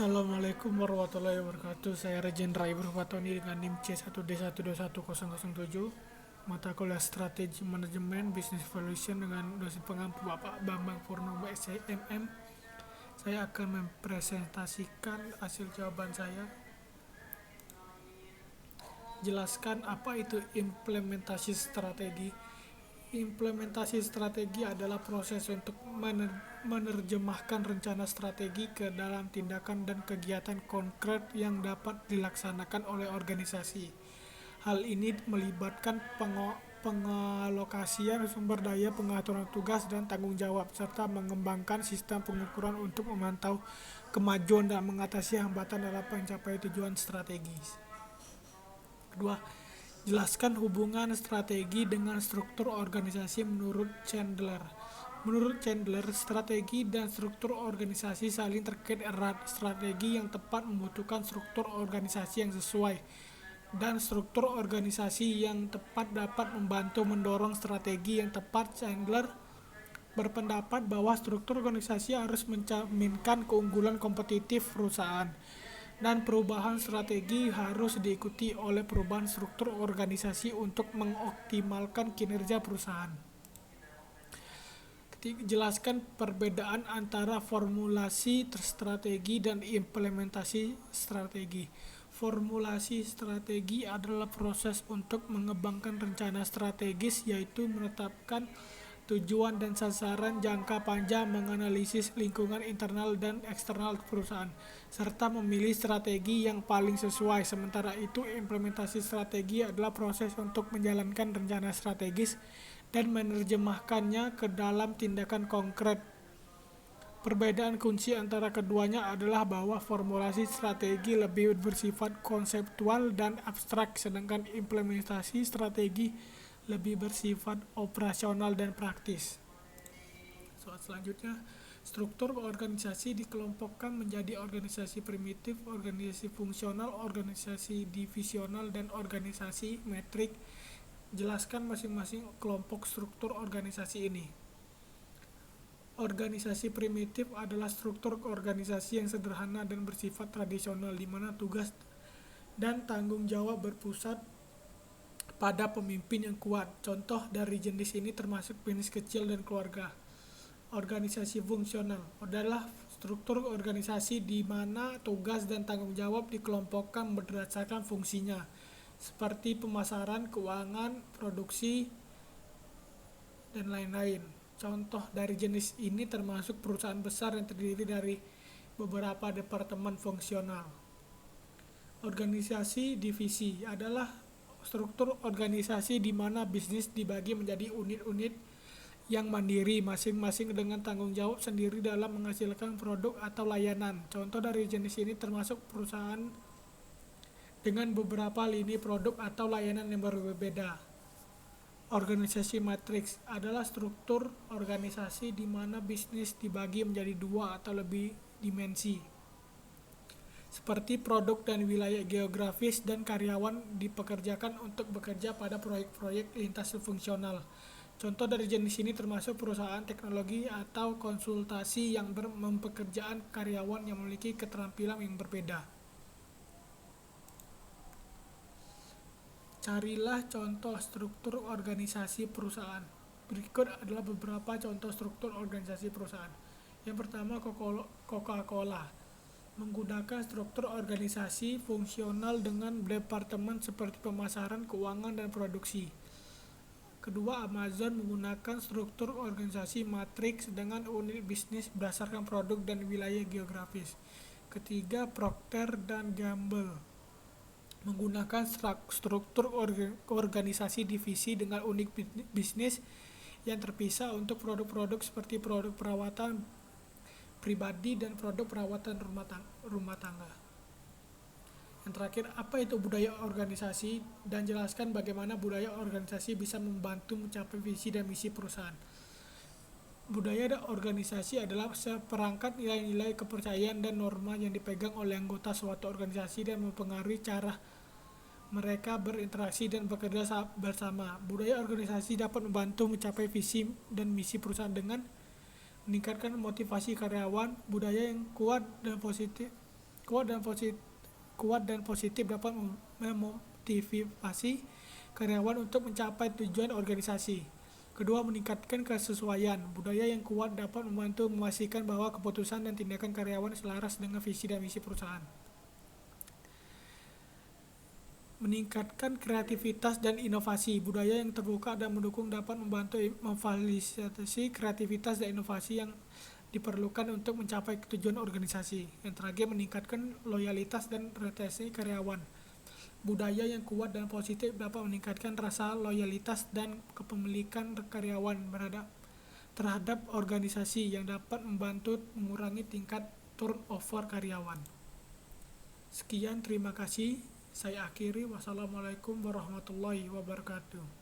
Assalamualaikum warahmatullahi wabarakatuh. Saya Regen Driver Fatoni dengan NIM C1D12107. Mata kuliah Strategi Manajemen Business Evaluation dengan dosen pengampu Bapak Bambang Purnomo SCMM. Saya akan mempresentasikan hasil jawaban saya. Jelaskan apa itu implementasi strategi. Implementasi strategi adalah proses untuk menerjemahkan rencana strategi ke dalam tindakan dan kegiatan konkret yang dapat dilaksanakan oleh organisasi. Hal ini melibatkan pengalokasian sumber daya, pengaturan tugas dan tanggung jawab, serta mengembangkan sistem pengukuran untuk memantau kemajuan dan mengatasi hambatan dalam pencapaian tujuan strategis. Kedua, jelaskan hubungan strategi dengan struktur organisasi menurut Chandler. Menurut Chandler, strategi dan struktur organisasi saling terkait erat. Strategi yang tepat membutuhkan struktur organisasi yang sesuai, dan struktur organisasi yang tepat dapat membantu mendorong strategi yang tepat. Chandler berpendapat bahwa struktur organisasi harus mencerminkan keunggulan kompetitif perusahaan, dan perubahan strategi harus diikuti oleh perubahan struktur organisasi untuk mengoptimalkan kinerja perusahaan. Jelaskan perbedaan antara formulasi strategi dan implementasi strategi. Formulasi strategi adalah proses untuk mengembangkan rencana strategis, yaitu menetapkan tujuan dan sasaran jangka panjang, menganalisis lingkungan internal dan eksternal perusahaan, serta memilih strategi yang paling sesuai. Sementara itu, implementasi strategi adalah proses untuk menjalankan rencana strategis dan menerjemahkannya ke dalam tindakan konkret. Perbedaan kunci antara keduanya adalah bahwa formulasi strategi lebih bersifat konseptual dan abstrak, sedangkan implementasi strategi lebih bersifat operasional dan praktis. Soal selanjutnya, struktur organisasi dikelompokkan menjadi organisasi primitif, organisasi fungsional, organisasi divisional, dan organisasi metrik. Jelaskan masing-masing kelompok struktur organisasi ini. Organisasi primitif adalah struktur organisasi yang sederhana dan bersifat tradisional, di mana tugas dan tanggung jawab berpusat pada pemimpin yang kuat. Contoh dari jenis ini termasuk bisnis kecil dan keluarga. Organisasi fungsional adalah struktur organisasi di mana tugas dan tanggung jawab dikelompokkan berdasarkan fungsinya, seperti pemasaran, keuangan, produksi, dan lain-lain. Contoh dari jenis ini termasuk perusahaan besar yang terdiri dari beberapa departemen fungsional. Organisasi divisi adalah struktur organisasi di mana bisnis dibagi menjadi unit-unit yang mandiri, masing-masing dengan tanggung jawab sendiri dalam menghasilkan produk atau layanan. Contoh dari jenis ini termasuk perusahaan dengan beberapa lini produk atau layanan yang berbeda. Organisasi matriks adalah struktur organisasi di mana bisnis dibagi menjadi dua atau lebih dimensi, seperti produk dan wilayah geografis, dan karyawan dipekerjakan untuk bekerja pada proyek-proyek lintas fungsional. Contoh dari jenis ini termasuk perusahaan teknologi atau konsultasi yang mempekerjakan karyawan yang memiliki keterampilan yang berbeda. Carilah contoh struktur organisasi perusahaan. Berikut adalah beberapa contoh struktur organisasi perusahaan. Yang pertama, Coca-Cola menggunakan struktur organisasi fungsional dengan departemen seperti pemasaran, keuangan, dan produksi. Kedua, Amazon menggunakan struktur organisasi matriks dengan unit bisnis berdasarkan produk dan wilayah geografis. Ketiga, Procter dan Gamble menggunakan struktur organisasi divisi dengan unit bisnis yang terpisah untuk produk-produk seperti produk perawatan pribadi dan produk perawatan rumah tangga. Yang terakhir, apa itu budaya organisasi, dan jelaskan bagaimana budaya organisasi bisa membantu mencapai visi dan misi perusahaan. Budaya organisasi adalah seperangkat nilai-nilai, kepercayaan, dan norma yang dipegang oleh anggota suatu organisasi dan mempengaruhi cara mereka berinteraksi dan bekerja bersama. Budaya organisasi dapat membantu mencapai visi dan misi perusahaan dengan meningkatkan motivasi karyawan. Budaya yang kuat dan positif kuat dan positif dapat memotivasi karyawan untuk mencapai tujuan organisasi. Kedua, meningkatkan kesesuaian. Budaya yang kuat dapat membantu memastikan bahwa keputusan dan tindakan karyawan selaras dengan visi dan misi perusahaan. Meningkatkan kreativitas dan inovasi. Budaya yang terbuka dan mendukung dapat membantu memfasilitasi kreativitas dan inovasi yang diperlukan untuk mencapai tujuan organisasi. Yang terakhir, meningkatkan loyalitas dan retensi karyawan. Budaya yang kuat dan positif dapat meningkatkan rasa loyalitas dan kepemilikan karyawan terhadap organisasi yang dapat membantu mengurangi tingkat turnover karyawan. Sekian, terima kasih. Saya akhiri. Wassalamualaikum warahmatullahi wabarakatuh.